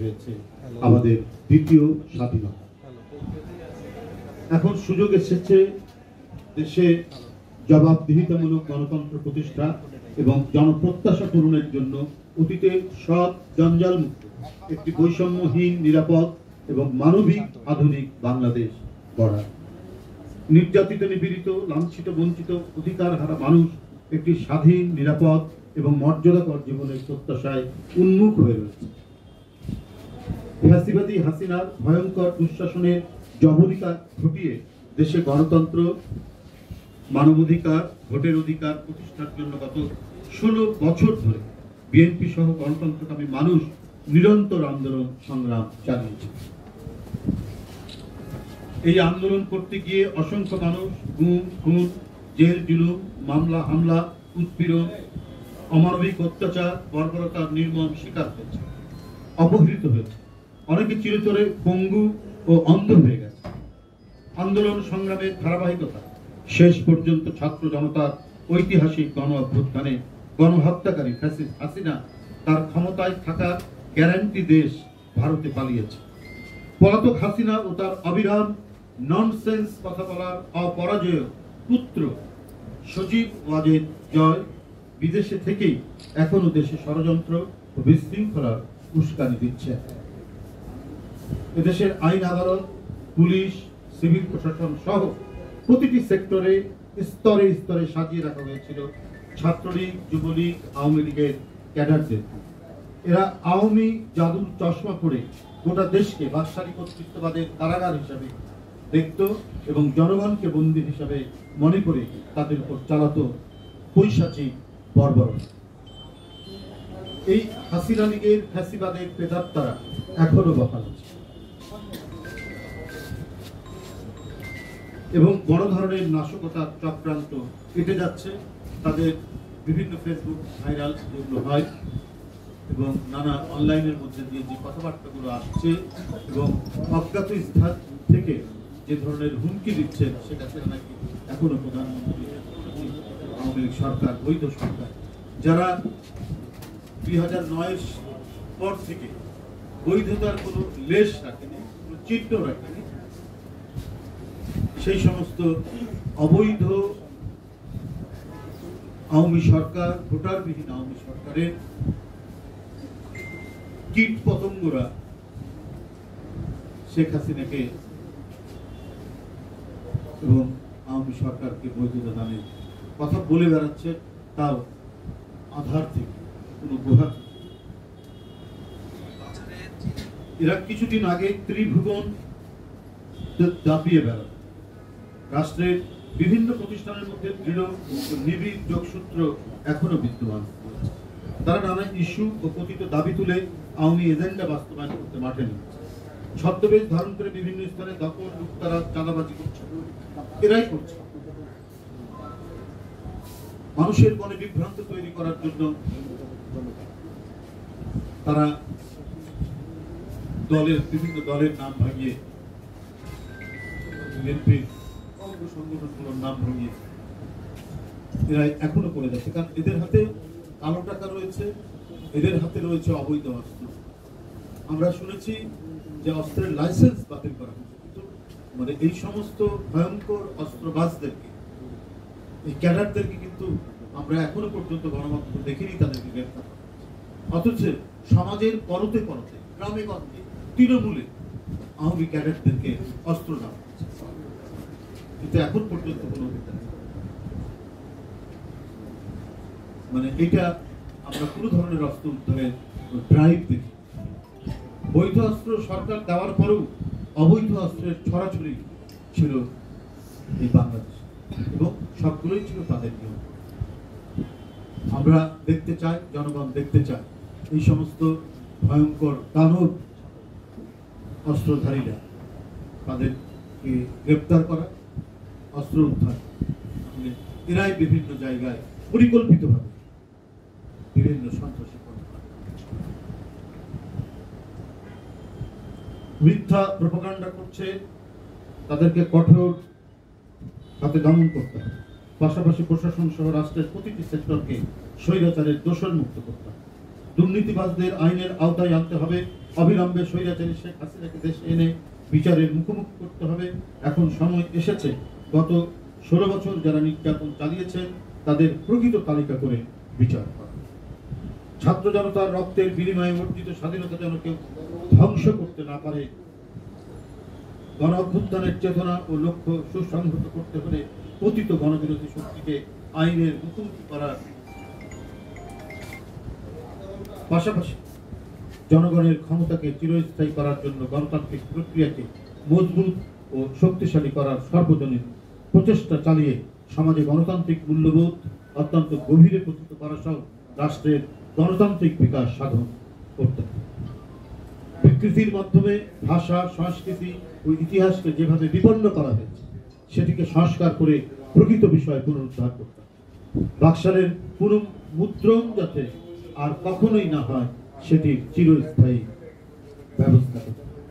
হয়েছে আমাদের দ্বিতীয় স্বাধীনতা। এখন সুযোগ এসেছে দেশে জবাবদিহিতামূলক গণতন্ত্র প্রতিষ্ঠা এবং জনপ্রত্যাশা পূরণের জন্য অতীতে সব জঞ্জাল মুক্ত একটি বৈষম্যহীন, নিরাপদ এবং মানবিক আধুনিক বাংলাদেশ গড়া। নির্যাতিত, নিপীড়িত, লাঞ্ছিত, বঞ্চিত, অধিকার হারা মানুষ একটি স্বাধীন, নিরাপদ এবং মর্যাদাকর জীবনের প্রত্যাশায় উন্মুখ হয়ে রয়েছে। ফ্যাসিবাদী হাসিনার ভয়ঙ্কর দুঃশাসনের জবনিকা ঘটিয়ে দেশে গণতন্ত্র, মানবাধিকার, ভোটের অধিকার প্রতিষ্ঠার জন্য গত 16 বছর ধরে বিএনপি সহ গণতন্ত্রকামী মানুষ নিরন্তর আন্দোলন সংগ্রাম চালিয়েছে। এই আন্দোলন করতে গিয়ে অসংখ্য মানুষ গুম, খুন, জেল জুলুম, মামলা, হামলা, উৎপীড়ন, অমানবিক অত্যাচার, বর্বরতার নির্মম শিকার হয়েছে, অপহৃত হয়েছে, অনেকে চিরতরে পঙ্গু ও অন্ধ হয়ে গেছে। আন্দোলন সংগ্রামের ধারাবাহিকতা শেষ পর্যন্ত ছাত্র জনতার ঐতিহাসিক গণ অভ্যুত্থানে গণহত্যাকারী ফ্যাসিস্ট হাসিনা তার ক্ষমতায় থাকার গ্যারান্টি দেশ ভারতে পালিয়েছে। পলাতক হাসিনা ও তার অবিরাম ননসেন্স কথা বলার অপরাজেয় পুত্র সজীব ওয়াজেদ জয় বিদেশে থেকেই এখনো দেশে ষড়যন্ত্র ও বিশৃঙ্খলার উস্কানি দিচ্ছে। এদেশের আইন আদালত, পুলিশ, সিভিল প্রশাসন সহ প্রতিটি সেক্টরে স্তরে স্তরে সাজিয়ে রাখা হয়েছিল ছাত্রলীগ, যুবলীগ, আওয়ামী লীগের ক্যাডারদের। এরা আওয়ামী জাদুর চশমা পরে গোটা দেশকে বাদশাহী কর্তৃত্ববাদের কারাগার হিসাবে দেখত এবং জনগণকে বন্দী হিসাবে মনে করে তাদের উপর চালাতো পৈশাচিক বর্বরতা। এই হাসিনা লীগের ফ্যাসিবাদের প্রেতাত্মারা এখনো বহাল আছে এবং বড় ধরনের নাশকতার চক্রান্ত কেটে যাচ্ছে। তাদের বিভিন্ন ফেসবুক ভাইরাল যেগুলো হয় এবং নানা অনলাইনের মধ্যে দিয়ে যে কথাবার্তাগুলো আসছে এবং অজ্ঞাত স্থান থেকে যে ধরনের হুমকি দিচ্ছেন, সেটা নাকি এখনো প্রধানমন্ত্রী, আওয়ামী লীগ সরকার, বৈধ সরকার, যারা 2009-এর পর থেকে বৈধতার কোনো লেশ রাখেনি, কোনো চিহ্ন রাখেনি, সেই সমস্ত অবৈধ আওয়ামী সরকার, ভোটারবিহীন আওয়ামী সরকারের কীট পতঙ্গরা শেখ হাসিনাকে এবং আওয়ামী সরকারকে বৈধতা দানের কথা বলে বেড়াচ্ছে, তাও আধার থেকে, কোনো গুহা। এরা কিছুদিন আগে ত্রিভুবন দাপিয়ে বেড়াত। রাষ্ট্রের বিভিন্ন প্রতিষ্ঠানের মধ্যে দৃঢ় নিবিড় যোগসূত্র এখনো বিদ্যমান। তারা নানা ইস্যু ও কথিত দাবি তুলে আওয়ামী এজেন্ডা বাস্তবায়ন করতে মাঠে নেমেছে। ছদ্মবেশ ধারণ করে বিভিন্ন স্থানে দখল, লুটতরাজ, চাঁদাবাজি করছে। এরাই করছে মানুষের মনে বিভ্রান্ত তৈরি করার জন্য। তারা বিভিন্ন দলের নাম ভাঙিয়ে, বিএনপির সংগঠনগুলোর নাম ভাঙিয়ে এরা এখনো করে যাচ্ছে। কারণ এদের হাতে কালো টাকা রয়েছে, এদের হাতে রয়েছে অবৈধ অস্ত্র। আমরা শুনেছি যে অস্ত্রের লাইসেন্স বাতিল করা হয়েছে, কিন্তু মানে এই সমস্ত ভয়ঙ্কর অস্ত্রবাজদেরকে, এই ক্যাডারদেরকে কিন্তু আমরা এখনো পর্যন্ত গণমাধ্যমে দেখিনি তাদেরকে গ্রেফতার করা। অথচ সমাজের পরতে পরতে, গ্রামে গঞ্জে, তৃণমূলে আওয়ামী ক্যাডারদেরকে অস্ত্র দেওয়া হচ্ছে, কিন্তু এখন পর্যন্ত কোনো মানে এটা আমরা কোনো ধরনের অস্ত্র উদ্ধারের ড্রাইভ দেখি। বৈধ অস্ত্র সরকার দেওয়ার পরেও অবৈধ অস্ত্রের ছড়াছড়ি ছিল এই বাংলাদেশ এবং সবগুলোই ছিল তাদের নিয়ম। আমরা দেখতে চাই, জনগণ দেখতে চায় এই সমস্ত ভয়ঙ্কর দানব অস্ত্রধারীরা তাদেরকে গ্রেপ্তার করা, অস্ত্র উদ্ধার। এরাই বিভিন্ন জায়গায় পরিকল্পিতভাবে বিভিন্ন সন্ত্রাসী মিথ্যা প্রোপাগান্ডা করছে, তাদেরকে কঠোর হাতে দমন করতে হবে। পাশাপাশি প্রশাসন সহ রাষ্ট্রের প্রতিটি সেক্টরকে স্বৈরাচারের দোষর মুক্ত করতে হবে। দুর্নীতিবাজদের আইনের আওতায় আনতে হবে, অবিলম্বে স্বৈরাচারী শেখ হাসিনাকে দেশে এনে বিচারের মুখোমুখি করতে হবে। এখন সময় এসেছে গত 16 বছর যারা নির্যাতন চালিয়েছেন তাদের প্রকৃত তালিকা করে বিচার করা। ছাত্র জনতার রক্তের বিনিময়ে অর্জিত স্বাধীনতা যেন কেউ ধ্বংস করতে না পারে। গণ অভ্যুত্থানের চেতনা ও লক্ষ্য সুসংহত করতে হলে পতিত গণবিরোধী শক্তিকে আইনের মুখোমুখি করার পাশাপাশি জনগণের ক্ষমতাকে চিরস্থায়ী করার জন্য গণতান্ত্রিক প্রক্রিয়াকে মজবুত ও শক্তিশালী করার সর্বজনীন প্রচেষ্টা চালিয়ে সমাজে গণতান্ত্রিক মূল্যবোধ অত্যন্ত গভীরে প্রতিষ্ঠিত করা সহ রাষ্ট্রের গণতান্ত্রিক বিকাশ সাধন করতে হবে। বিকৃতির মাধ্যমে ভাষা, সংস্কৃতি ও ইতিহাসকে যেভাবে বিপন্ন করা হয়েছে সেটিকে সংস্কার করে প্রকৃত বিষয় পুনরুদ্ধার করতে হবে। বাকশালের পুরো মুদ্রণ যাতে আর কখনোই না হয় সেটির চিরস্থায়ী ব্যবস্থা করতে হবে।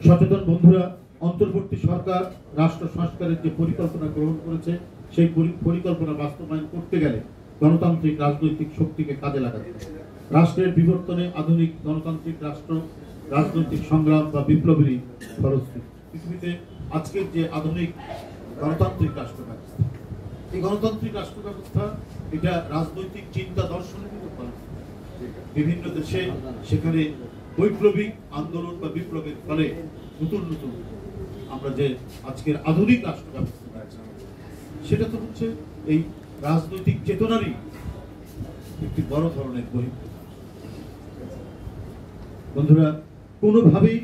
সচেতন বন্ধুরা, অন্তর্বর্তী সরকার রাষ্ট্র সংস্কারের যে পরিকল্পনা গ্রহণ করেছে সেই পরিকল্পনা বাস্তবায়ন করতে গেলে গণতান্ত্রিক রাজনৈতিক শক্তিকে কাজে লাগাতে হবে। রাষ্ট্রের বিবর্তনে আধুনিক গণতান্ত্রিক রাষ্ট্র রাজনৈতিক সংগ্রাম বা বিপ্লবেরই ফলশ্রুতি। পৃথিবীতে আজকের যে আধুনিক গণতান্ত্রিক রাষ্ট্র ব্যবস্থা, এই গণতান্ত্রিক রাষ্ট্র ব্যবস্থা এটা রাজনৈতিক চিন্তা দর্শনের উপর বিভিন্ন দেশে সেখানে বৈপ্লবিক আন্দোলন বা বিপ্লবের ফলে নতুন নতুন আমরা যে আজকের আধুনিক রাষ্ট্র ব্যবস্থা আছে সেটা তো হচ্ছে এই রাজনৈতিক চেতনারই একটি বড় ধরনের বহিঃপ্রকাশ। বন্ধুরা, কোনোভাবেই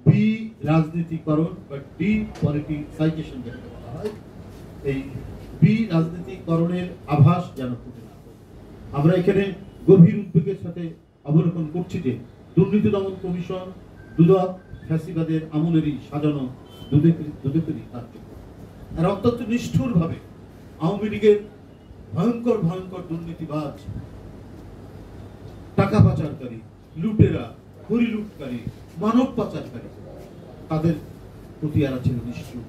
বি রাজনীতিকরণ বা ডি পলিটিসাইজেশন যেটা বলা হয়, এই বি রাজনীতিকরণের আভাস যেন ফুটে না। আমরা এখানে গভীর উদ্বেগের সাথে অবলোকন করছি যে দুর্নীতি দমন কমিশন দুদক ফ্যাসিবাদের আমলেরই সাজানো দুদকেরই কার্যক্রম। আর অত্যন্ত নিষ্ঠুরভাবে আওয়ামী লীগের ভয়ঙ্কর ভয়ঙ্কর দুর্নীতিবাজ, টাকা পাচারকারী, লুটেরা, পরিলুটকারী, মানব পাচারকারী, তাদের প্রতি এরা ছিল নিষ্ঠুর।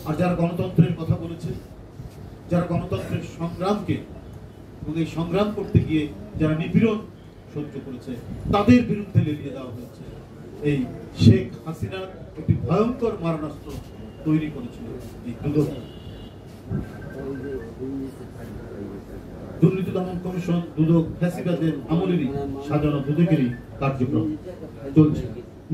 আর যারা গণতন্ত্রের কথা বলেছে, যারা গণতন্ত্রের সংগ্রামকে এবং এই সংগ্রাম করতে গিয়ে যারা নিপীড়ন সহ্য করেছে তাদের বিরুদ্ধে লেলিয়ে দেওয়া হয়েছে এই শেখ হাসিনার একটি ভয়ঙ্কর মারণাস্ত্র তৈরি করেছিল এই দুদক। দুর্নীতি দমন কমিশন দুদক ফ্যাসিবাদের আমলেরই সাজানো দুদকেরই কার্যক্রম চলছে।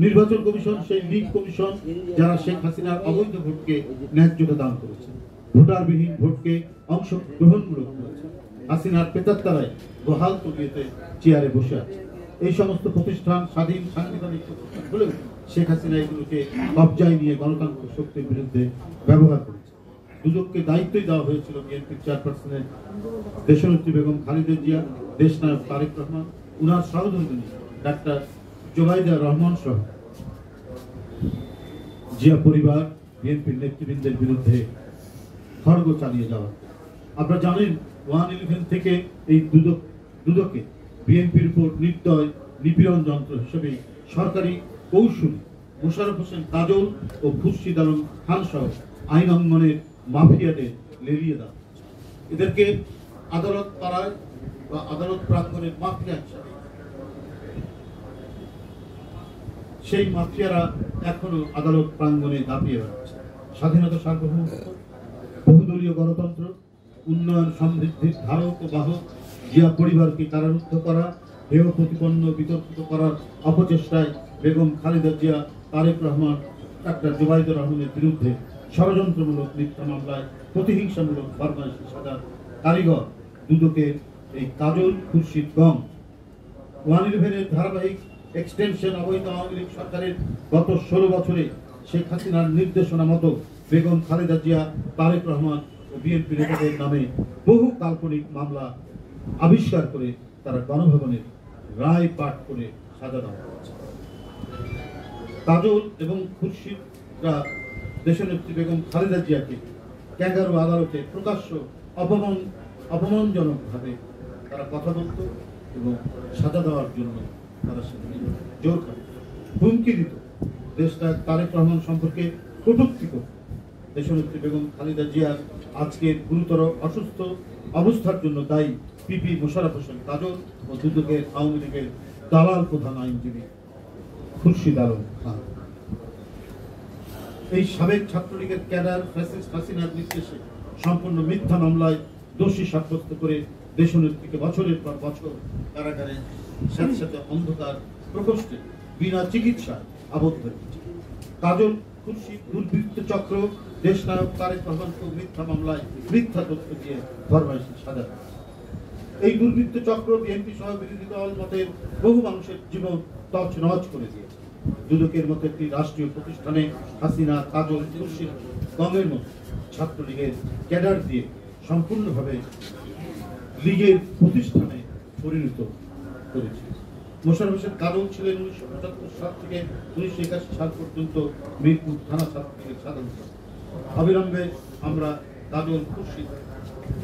নির্বাচন কমিশন সেই লীগ কমিশন যারা শেখ হাসিনার অবৈধ ভোটকে ন্যায্যতা দান করেছে, ভোটারবিহীন ভোটকে অংশগ্রহণমূলক করেছে, হাসিনার পেতাত্তারায় বহাল তবিয়তে চেয়ারে বসে আছে। এই সমস্ত প্রতিষ্ঠান স্বাধীন সাংবিধানিক প্রতিষ্ঠান হলেও শেখ হাসিনা এগুলোকে কবজায় নিয়ে গণতান্ত্রিক শক্তির বিরুদ্ধে ব্যবহার করেছে। দুদককে দায়িত্বই দেওয়া হয়েছিল বিএনপির চেয়ারপারসনের দেশনেত্রী বেগম খালেদা জিয়া, দেশনায়ক তারেক রহমান, উনার সহধর্মিণী ডাক্তার জোবাইদা রহমান সহ জিয়া পরিবার বিএনপির নেতৃবৃন্দের বিরুদ্ধে খড়গ চালিয়ে যাওয়া। আপনারা জানেন 111 থেকে এই দুদকে বিএনপির উপর নির্দয় নিপীড়ন যন্ত্র হিসেবে সরকারি কৌশলী মোশাররফ হোসেন কাজল ও খুরশিদ আলম খান সহ আইন অঙ্গনের মাফিয়াদের লেলিয়ে দেওয়া। এদেরকে আদালত পাড়ায় বা আদালত প্রাঙ্গণের মাফিয়া হিসাবে সেই মাফিয়ারা এখনো আদালত প্রাঙ্গণে দাপিয়ে বেড়াচ্ছে। স্বাধীনতা, সার্বভৌমত্ব, বহুদলীয় গণতন্ত্র, উন্নয়ন সমৃদ্ধির ধারক ও বাহক জিয়া পরিবারকে কারারুদ্ধ করা, হেয় প্রতিপন্ন বিতর্কিত করার অপচেষ্টায় বেগম খালেদা জিয়া, তারেক রহমান, ডাক্তার জোবাইদা রহমানের বিরুদ্ধে ষড়যন্ত্রমূলক মিথ্যা মামলায় প্রতিহিংসামূলক ফরমাইশি সাজার কারিগর দুদকের এই কাজল, খুরশিদ, গম। 111-এর ধারাবাহিক এক্সটেনশন অবৈধ আওয়ামী লীগ সরকারের গত 16 বছরে শেখ হাসিনার নির্দেশনা মতো বেগম খালেদা জিয়া, তারেক রহমান ও বিএনপি নেতাদের নামে বহু কাল্পনিক মামলা আবিষ্কার করে তারা গণভবনের রায় পাঠ করে সাজা দেওয়া হয়েছে। কাজল এবং খুরশিদরা দেশনেত্রী বেগম খালেদা জিয়াকে ক্যাঙ্গারু আদালতে প্রকাশ্য অপমানজনকভাবে তারা কথা বলত এবং সাজা দেওয়ার জন্য তারা সেখানে জোর করে হুমকি দিত। দেশটা তারেক রহমান সম্পর্কে কটূক্তি করত। দেশনেত্রী বেগম খালেদা জিয়ার আজকের গুরুতর অসুস্থ অবস্থার জন্য দায়ী পিপি মোশাররফ হোসেন কাজল ও দুদকের আওয়ামী লীগের দালাল প্রধান আইনজীবী খুরশিদ আলম খান। এই সাবেক ছাত্রলীগের ক্যাডার ফ্যাসিস্ট হাসিনার নির্দেশে সম্পূর্ণ মিথ্যা মামলায় দোষী সাব্যস্ত করে দেশনেত্রীকে বছরের পর বছর কারাগারে সাথে সাথে অন্ধকার প্রকোষ্ঠে বিনা চিকিৎসায় আবদ্ধ রেখেছে। কাজল খুরশিদ দুর্বৃত্ত চক্র দেশনায়ক তারেক রহমানকে মিথ্যা মামলায় মিথ্যা তথ্য দিয়ে ফরমাইশি সাজা করেছে। এই দুর্বৃত্ত চক্র বিএনপি সহ বিরোধী দল মতের বহু মানুষের জীবন তছনছ করে দিয়েছে। দুদকের মতো একটি রাষ্ট্রীয় প্রতিষ্ঠানে হাসিনা, কাজল, খুরশিদ, গমের মতো ছাত্রলীগের ক্যাডার দিয়ে সম্পূর্ণভাবে লীগের প্রতিষ্ঠানে পরিণত করেছে। মোশাররফ হোসেন কাজল ছিলেন 1975 সাল থেকে 1981 সাল পর্যন্ত মিরপুর থানা ছাত্রলীগের সাধারণ সম্পাদক। অবিলম্বে আমরা কাজল, খুরশিদ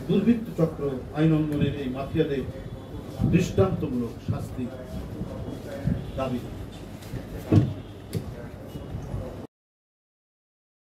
দুর্বৃত্ত চক্র আইন অঙ্গনের এই মাফিয়াদের দৃষ্টান্তমূলক শাস্তি দাবি